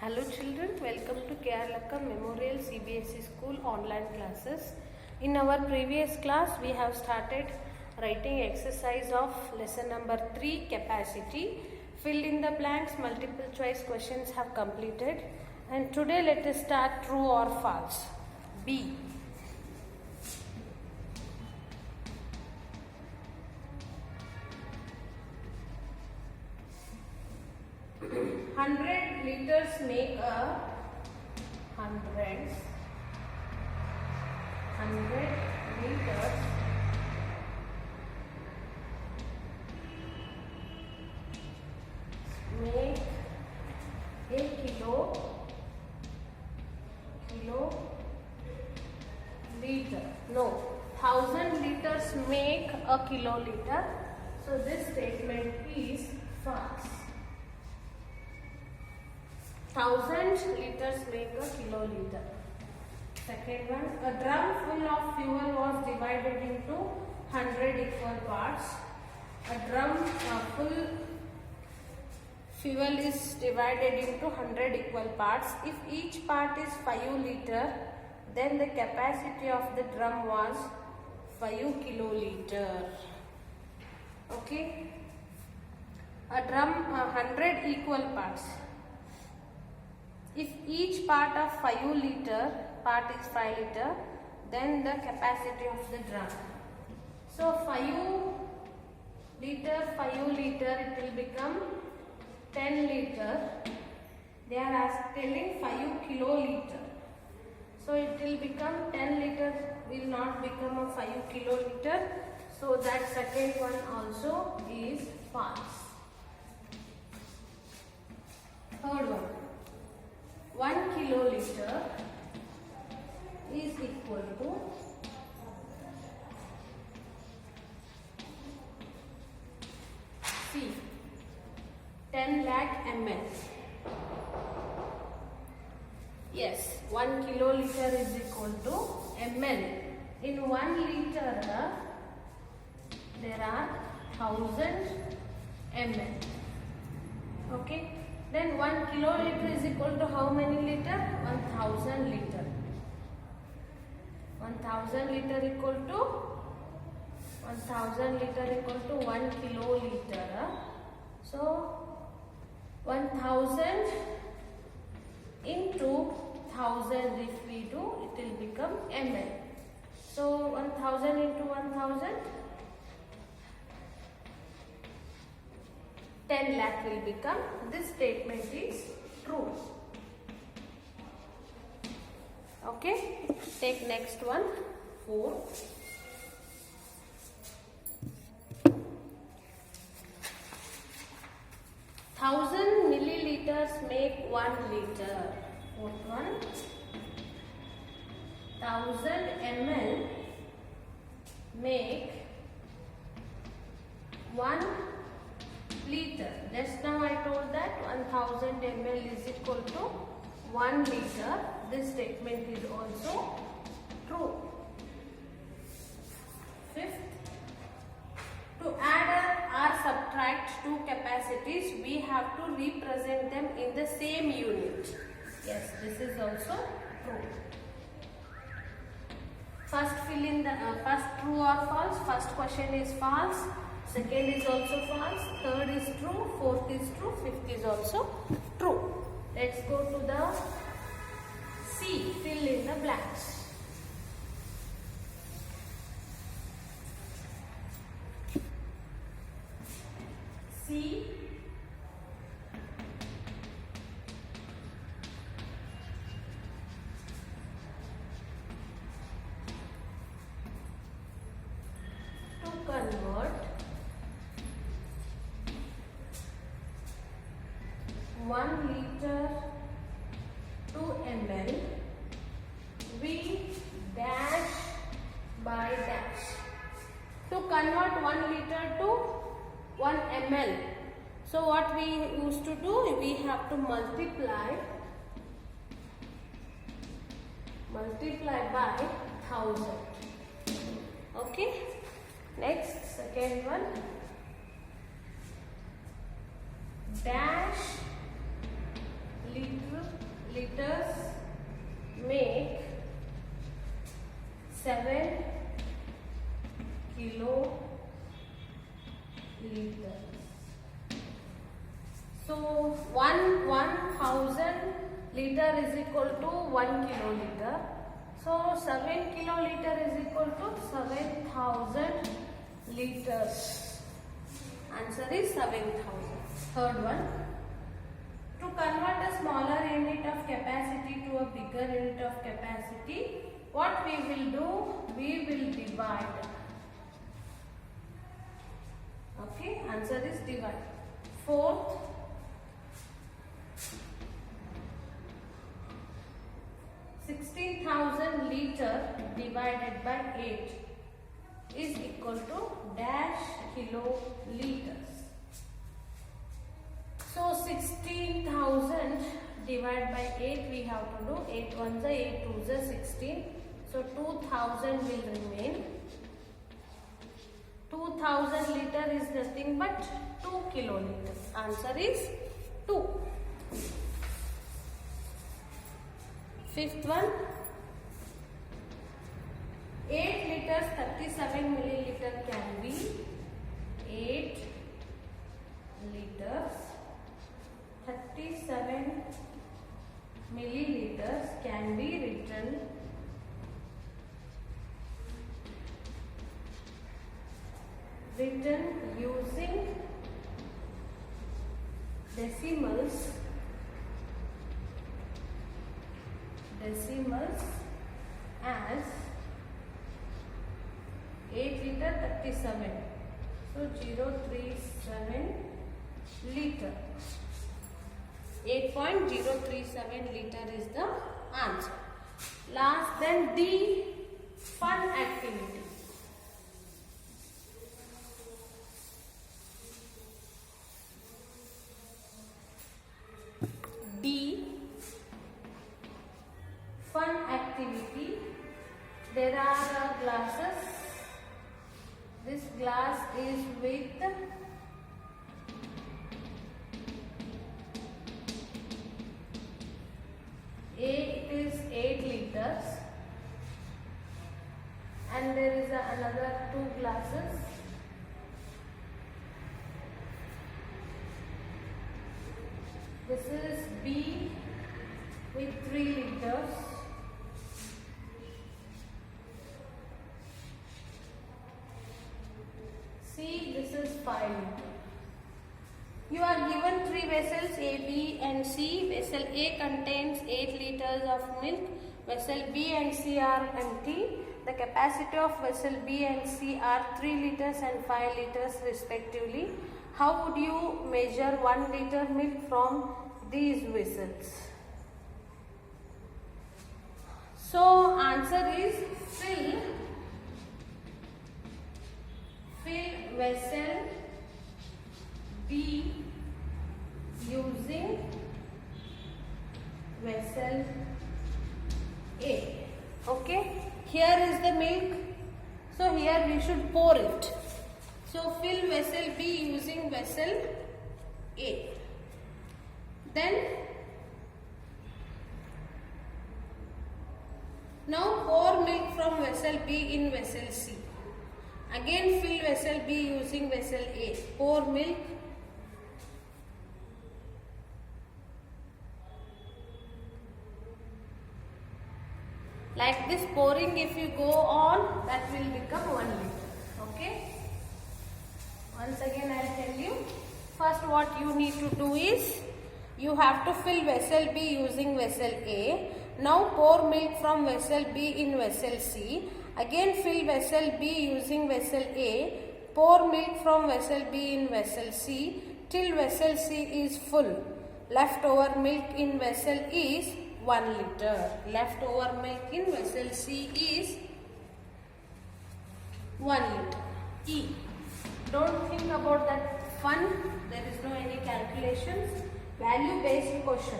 Hello children, welcome to K.R. Lakkam Memorial CBSE School online classes. In our previous class, we have started writing exercise of lesson number 3, capacity. Fill in the blanks, multiple choice questions have completed. And today let us start true or false. B. Hundred liters make a hundred liters make a kiloliter. No, 1000 liters make a kiloliter. So this statement is false. 1000 liters make a kiloliter. Second one, a drum full of fuel was divided into 100 equal parts. A drum full fuel is divided into 100 equal parts. If each part is 5 liter, then the capacity of the drum was 5 kiloliter. Okay. A drum 100 equal parts. If each part of 5 liter part is 5 liter, then the capacity of the drum. So 5 liter, it will become 10 liter. They are telling 5 kiloliter. So it will become 10 liter, will not become a 5 kiloliter. So that second one also is false. Third one. 1 kiloliter is equal to C 10 lakh ml. Yes, 1 kiloliter is equal to ml. In 1 liter there are 1000 ml. Okay. Then 1 kiloliter is equal to how many liter? 1000 liter. 1000 liter equal to 1 kiloliter. So 1000 into 1000 if we do, it will become ml. So 1000 into 1000, 10 lakh will become. This statement is true. Okay, take next one. 4. Thousand milliliters make 1 liter. Fourth one. 1000 ml make 1 liter. Just now I told that 1000 ml is equal to 1 liter. This statement is also true. Fifth, to add or subtract two capacities, we have to represent them in the same unit. Yes, this is also true. First fill in the first true or false. First question is false. Second is also false, third is true, fourth is true, fifth is also true. Let's go to the C, fill in the blanks. C, to convert 1 liter to ml, we dash by dash. To convert 1 liter to 1 ml, so what we used to do, we have to multiply by 1000. Okay, next, second one. dash liter liters make 7 kiloliters. So 1000 liter is equal to 1 kiloliter. So 7 kiloliter is equal to 7000 liters. Answer is 7000. Third one. To convert a smaller unit of capacity to a bigger unit of capacity, what we will do? We will divide. Okay, answer is divide. Fourth, 16,000 liter divided by 8 is equal to dash kiloliters. So 16,000 divided by 8 we have to do. 8 ones are 8 twos are 16. So 2,000 will remain. 2,000 liter is nothing but 2 kiloliters. Answer is 2. Fifth one. 8 liters 37 milliliter can be 8 liters 37 milliliters can be written using decimals as 8 liter 37. So 037 liter. 8.037 liter is the answer. Last, then D, fun activity. D, fun activity. There are glasses. This glass is with it is 8 liters and there is another 2 glasses. This is B with 3 liters. C, this is 5 liters. You are given 3 vessels A, B and C. Vessel A contains 8 liters of milk. Vessel B and C are empty. The capacity of vessel B and C are 3 liters and 5 liters respectively. How would you measure 1 liter milk from these vessels? So answer is fill vessel B using vessel A. Okay, here is the milk, so here we should pour it. So fill vessel B using vessel A. Then now pour milk from vessel B in vessel C. Again fill vessel B using vessel A. Pour milk. Like this pouring, if you go on, that will become 1 liter. Okay. Once again I will tell you. First what you need to do is, you have to fill vessel B using vessel A. Now pour milk from vessel B in vessel C. Again fill vessel B using vessel A. Pour milk from vessel B in vessel C till vessel C is full. Leftover milk in vessel is 1 liter. Leftover milk in vessel C is 1 liter. E. Don't think about that fun. There is no any calculations. Value based question.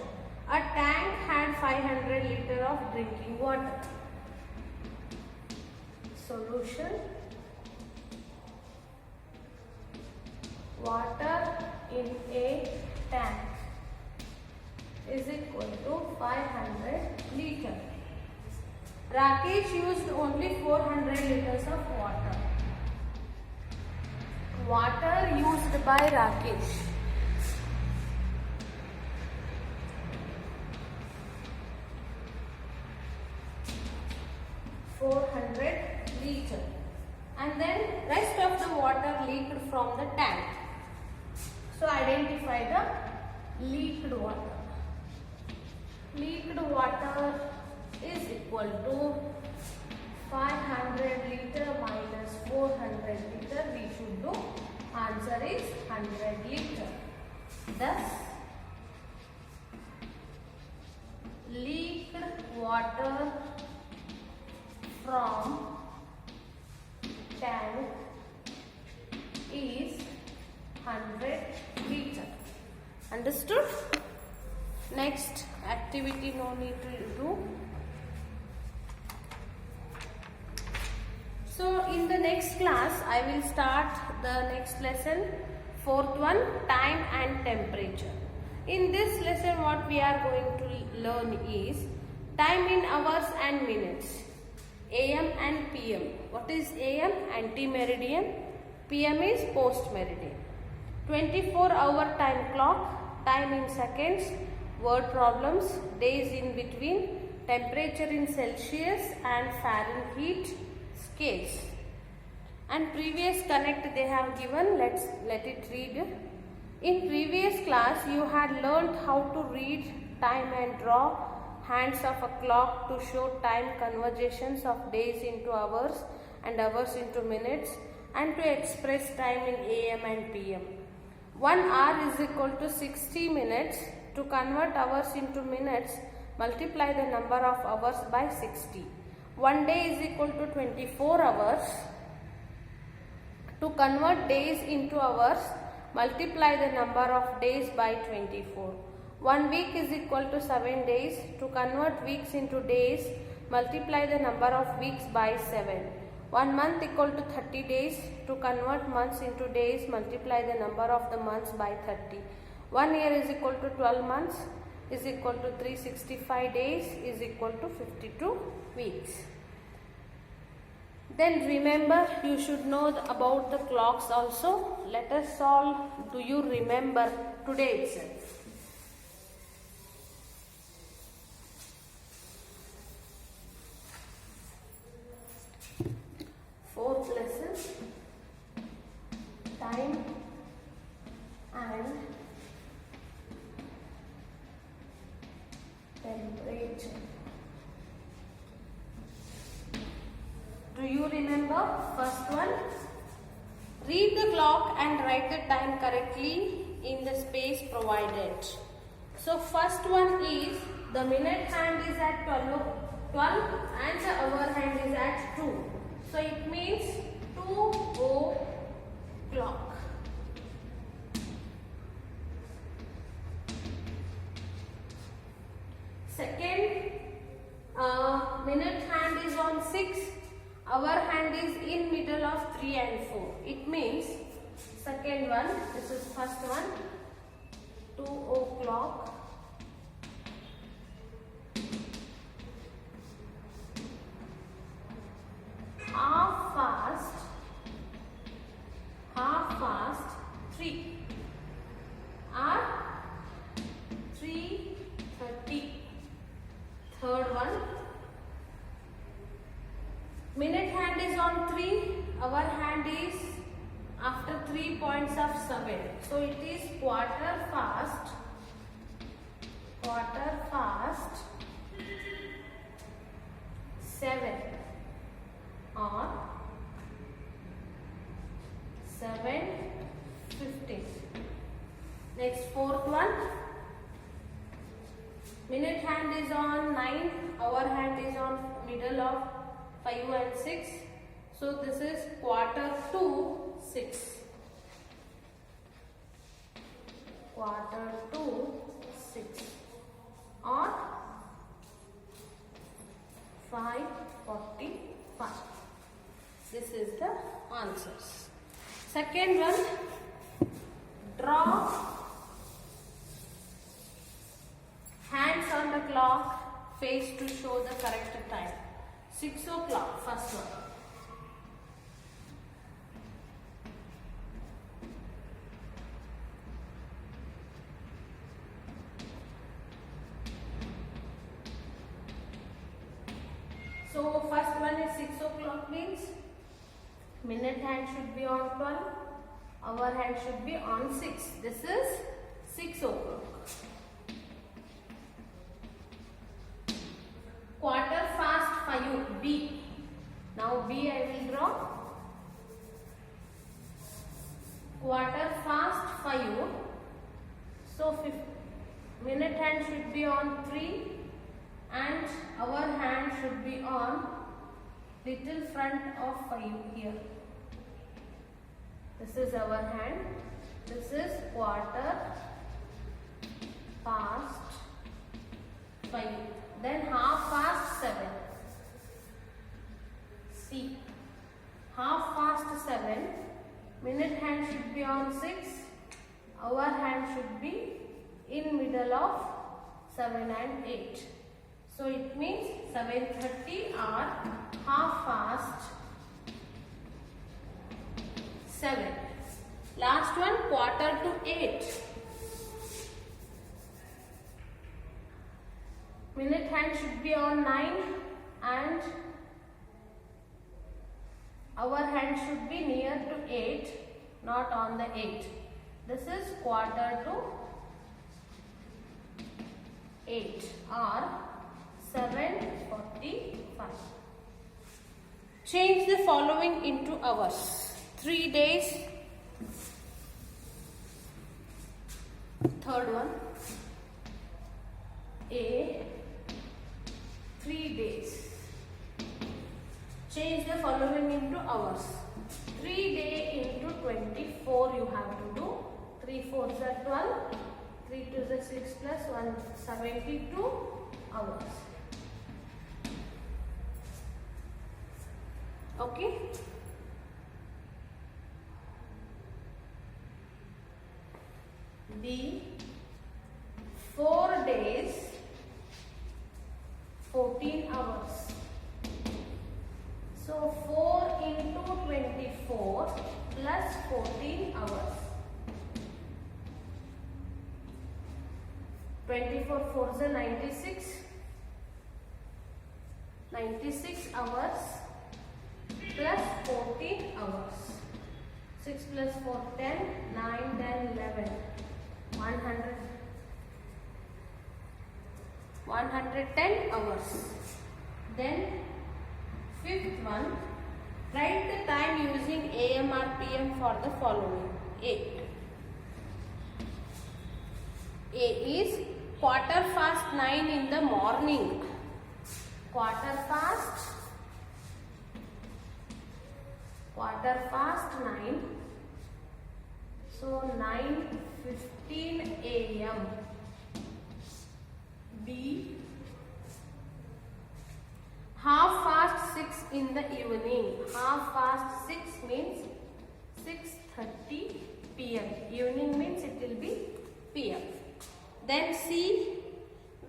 A tank had 500 liter of drinking water. Solution. Water in a tank. is equal to 500 liter. Rakesh used only 400 liters of water. Water used by Rakesh. liter, and then rest of the water leaked from the tank. So identify the leaked water. Leaked water is equal to 500 liter minus 400 liter. We should do. Answer is 100 liter. Thus, leaked water from tank is 100 liter. Understood? Next activity, no need to do. So in the next class I will start the next lesson, fourth one, time and temperature. In this lesson what we are going to learn is time in hours and minutes, AM and PM. What is AM? Ante-meridian. PM is post-meridian. 24-hour time clock, time in seconds, word problems, days in between, temperature in Celsius and Fahrenheit scales. And previous connect they have given, let it read. In previous class you had learnt how to read time and draw hands of a clock to show time conversions of days into hours and hours into minutes, and to express time in AM and PM. 1 hour is equal to 60 minutes. To convert hours into minutes, multiply the number of hours by 60. 1 day is equal to 24 hours. To convert days into hours, multiply the number of days by 24. 1 week is equal to 7 days. To convert weeks into days, multiply the number of weeks by 7. 1 month equal to 30 days. To convert months into days, multiply the number of the months by 30. 1 year is equal to 12 months is equal to 365 days is equal to 52 weeks. Then remember, you should know about the clocks also. Let us solve. Do you remember today itself? Fourth lesson, time and temperature. Do you remember? First one, read the clock and write the time correctly in the space provided. So first one is the minute hand is at 12 and the hour hand is at 2. So it means 2 o'clock. Second, minute hand is on 6, hour hand is in middle of 3 and 4. It means second one, this is first one, 2 o'clock. Half fast 3 or 3:30. Third one, minute hand is on 3, hour hand is after 3 points of 7. So it is quarter fast 7 or 7:15. Next, fourth one, minute hand is on 9, hour hand is on middle of 5 and 6. So this is quarter to 6. Quarter to 6 or 5:45. This is the answers. Second one, draw clock face to show the correct time. 6 o'clock, first one. So first one is 6 o'clock means minute hand should be on 12, hour hand should be on 6. This is 6 o'clock. Quarter fast 5, B. Now B I will draw. Quarter fast 5. So minute hand should be on 3 and our hand should be on little front of 5 here. This is our hand. This is quarter past 5. Then half past 7. C. Half past 7. Minute hand should be on 6. Our hand should be in middle of 7 and 8. So it means 7:30 or half past 7. Last one, quarter to 8. Minute hand should be on 9 and our hand should be near to 8, not on the 8. This is quarter to 8 or 7:45. Change the following into hours. 3 days. Third one. A. 3 days. Change the following into hours. 3 day into 24 you have to do. 3 4s are 12. 3 2s are 6 plus 1 72 hours. Okay. B. 4 days 14 hours. So 4 into 24 plus 14 hours. 24 4s are 96. 96 hours plus 14 hours. 6 plus 4 10, 9 10 11. 110 hours. Then fifth one, write the time using AM or PM for the following. A is quarter past 9 in the morning. Quarter past 9. So 9:15 AM. B. Half past 6 in the evening. Half past 6 means 6:30 PM. Evening means it will be PM. Then C.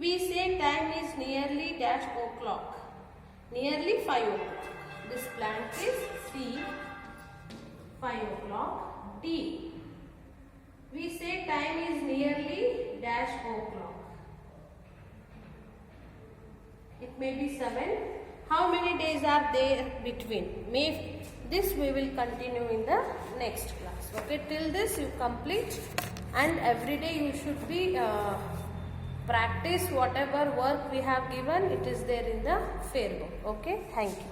We say time is nearly dash o'clock. Nearly 5 o'clock. This blank is C. 5 o'clock. D. We say time is nearly dash o'clock. It may be 7. How many days are there between? This we will continue in the next class. Okay, till this you complete, and every day you should be practice whatever work we have given. It is there in the fair book. Okay, thank you.